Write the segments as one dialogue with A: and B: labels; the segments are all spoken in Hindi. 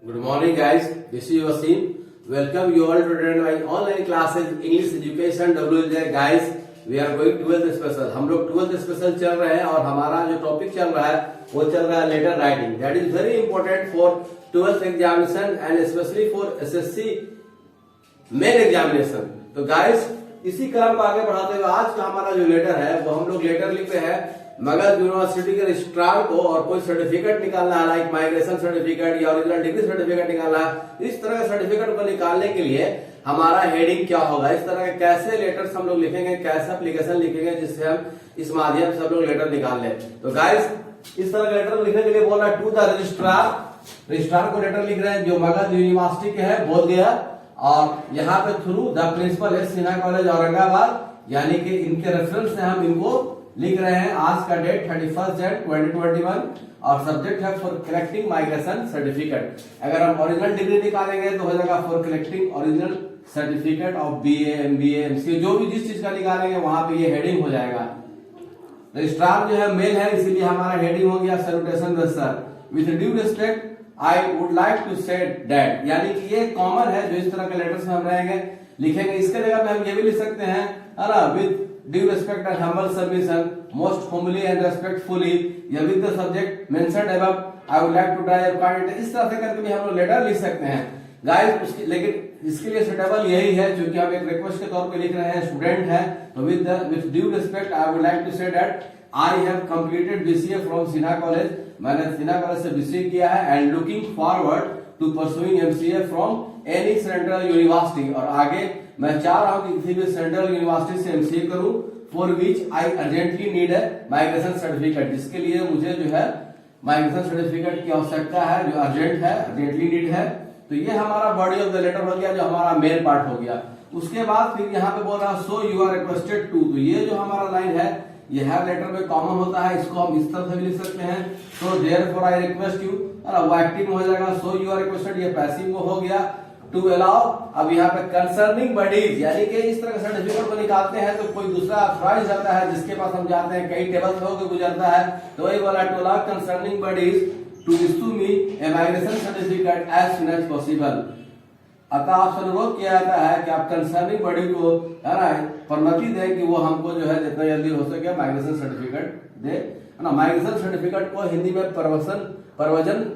A: Good morning guys, this is Wasim. Welcome you all to attend my online classes English Education WJ guys. We are going 12th special. हम लोग 12th special चल रहे हैं और हमारा जो टॉपिक चल रहा है वो चल रहा है letter writing. That is very important for 12th examination and especially for SSC main examination. तो guys इसी क्रम को आगे बढ़ाते हुए आज का हमारा जो लेटर है वो हम लोग लेटर लिख रहे हैं मगध यूनिवर्सिटी के रजिस्ट्रार को और कोई सर्टिफिकेट निकालना है लाइक माइग्रेशन सर्टिफिकेट या ओरिजिनल डिग्री सर्टिफिकेट निकालना है. इस तरह के सर्टिफिकेट को निकालने के लिए हमारा हेडिंग क्या होगा, इस तरह के कैसे लेटर्स हम लोग लिखेंगे, कैसे एप्लीकेशन लिखेंगे जिससे हम इस माध्यम से हम लोग लेटर निकाल लें. तो गाइस इस तरह का लेटर लिखने के लिए बोल रहा है टू द रजिस्ट्रार को लेटर लिख रहे हैं जो मगध यूनिवर्सिटी के है बोध गया और यहाँ पे through the principal S Sinha college Aurangabad, यानी कि इनके रेफरेंस से हम इनको लिख रहे हैं. आज का डेट 31 Jan 2021 और सब्जेक्ट है फॉर कलेक्टिंग माइग्रेशन सर्टिफिकेट. अगर हम ओरिजिनल डिग्री निकालेंगे तो हो जाएगा for collecting original certificate of BA, MBA, MCA, जो भी जिस चीज का निकालेंगे वहां पे ये हेडिंग हो जाएगा. रजिस्ट्रार जो है मेल है इसीलिए हमारा हेडिंग हो गया salutation sir. With due respect I would like to say that, यानी कि ये कॉमन है जो इस तरह के लेटर्स में हम रहेंगे लिखेंगे. इसके जगह पे हम ये भी लिख सकते हैं है ना, with due respect and humble submission, most humbly and respectfully, या with the subject mentioned above, I would like to try your kind. इस तरह से करके भी हम लोग लेटर लिख सकते हैं गाइस. उसकी लेकिन इसके लिए सुटेबल यही है क्योंकि हम एक रिक्वेस्ट के तौर पे लिख रहे हैं, स्टूडेंट है. तो with due respect I would like to say that I have completed BCA from Sinha college, मैंने सिन्हा कॉलेज से BCA किया है and looking forward to pursuing MCA from any central university, और आगे मैं चाह रहा हूं कि किसी भी सेंट्रल यूनिवर्सिटी से एमसीए करूं for which I urgently need है माइग्रेशन सर्टिफिकेट, जिसके लिए मुझे जो है माइग्रेशन सर्टिफिकेट की आवश्यकता है जो अर्जेंट है, अर्जेंटली नीड है. तो ये हमारा बॉडी ऑफ द लेटर हो गया जो हमारा मेन पार्ट हो गया. उसके बाद फिर यहाँ पे बोल रहा है so you are requested to, तो ये जो हमारा लाइन है ये हर लेटर में कॉमन होता है, इसको हम इस तरह से भी लिख सकते हैं. So therefore I request you, वो एक्टिव हो जाएगा. सो यू आर रिक्वेस्टेड ये पैसिव हो गया. टू अलाउ, अब यहाँ पे कंसर्निंग बॉडीज, यानी कि इस तरह का सर्टिफिकेट को निकालते हैं तो कोई दूसरा अथॉराइज जाता है जिसके पास हम जाते हैं, कई टेबल से होकर गुजरता है, तो वही बोला to allow concerning bodies to issue me a migration certificate as soon as possible. अतः आपसे अनुरोध किया जाता है कि आप कंसर्निंग बॉडी को है ना परमिट दें कि वो हमको जो है जितना जल्दी हो सके माइग्रेशन सर्टिफिकेट दे, है ना. माइग्रेशन सर्टिफिकेट को हिंदी में प्रवजन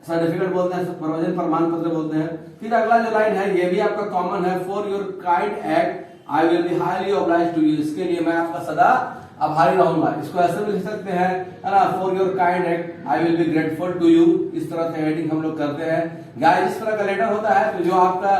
A: सर्टिफिकेट बोलते हैं, प्रवजन प्रमाण पत्र बोलते हैं. फिर अगला जो लाइन है ये भी आपका कॉमन है, for your kind act I will be highly obliged to you, इसके लिए मैं आपका सदा आभारी रहूंगा. इसको ऐसे भी लिख सकते हैं है ना, for your kind act I will be grateful to you. इस तरह से हेडिंग हम लोग करते हैं गाइस. इस तरह का लेटर होता है तो जो आपका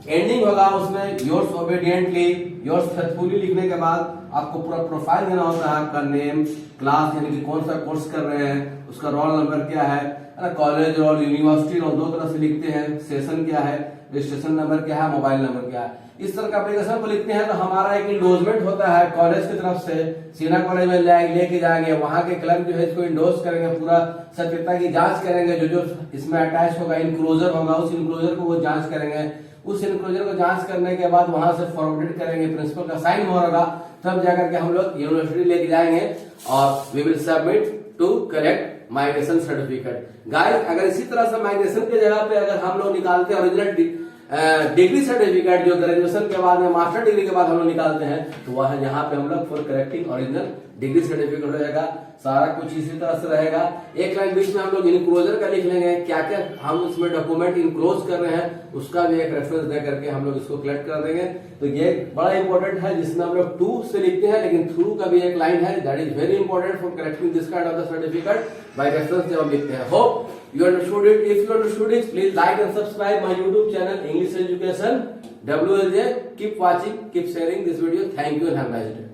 A: एंडिंग होगा उसमें योर्स ओबीडियंटली, योर्स फेथफुली लिखने के बाद आपको पूरा प्रोफाइल देना होता है, आपका नेम, क्लास यानी कि कौन सा कोर्स कर रहे हैं, उसका रोल नंबर क्या है ना, कॉलेज रोल, यूनिवर्सिटी रोल, दो तरह से लिखते हैं. सेशन क्या है, रजिस्ट्रेशन नंबर क्या है, मोबाइल नंबर क्या है. इस तरह का एप्लीकेशन को लिखते हैं तो हमारा एक इंडोर्समेंट होता है कॉलेज की तरफ से. सिन्हा कॉलेज में लेके जाएंगे, वहां के क्लर्क जो है इसको इंडोर्स करेंगे, पूरा सत्यता की जांच करेंगे, जो जो इसमें अटैच होगा इनक्लोजर होगा उस इनक्लोजर को वो जांच करेंगे. उस इनक्लोजर को जांच करने के बाद वहां से फॉरवर्डेड करेंगे, प्रिंसिपल का साइन होगा, तब जाकर के हम लोग यूनिवर्सिटी लेके जाएंगे और we will submit to correct migration certificate. Guys अगर इसी तरह से माइग्रेशन के जगह पे अगर हम लोग निकालते हैं ओरिजिनल डिग्री सर्टिफिकेट जो ग्रेजुएशन के बाद में मास्टर डिग्री के बाद हम लोग निकालते हैं तो वह यहाँ पे हम लोग for correcting original degree certificate हो जाएगा. सारा कुछ इसी तरह से रहेगा. एक लाइन बीच में हम लोग इनक्लोजर का लिख लेंगे, क्या क्या हम उसमें डॉक्यूमेंट इनक्लोज कर रहे हैं उसका भी एक रेफरेंस दे करके हम लोग इसको कलेक्ट कर देंगे. तो ये बड़ा इंपॉर्टेंट है जिसमें हम लोग टू से लिखते हैं लेकिन थ्रू का भी एक लाइन है, that is very important for collecting this kind of the certificate by reference जब हम लिखते हैं. Hope you understood it. If you understood it, please like and subscribe my YouTube channel English Education WLJ. Keep watching, keep sharing this video. Thank you and have a nice day.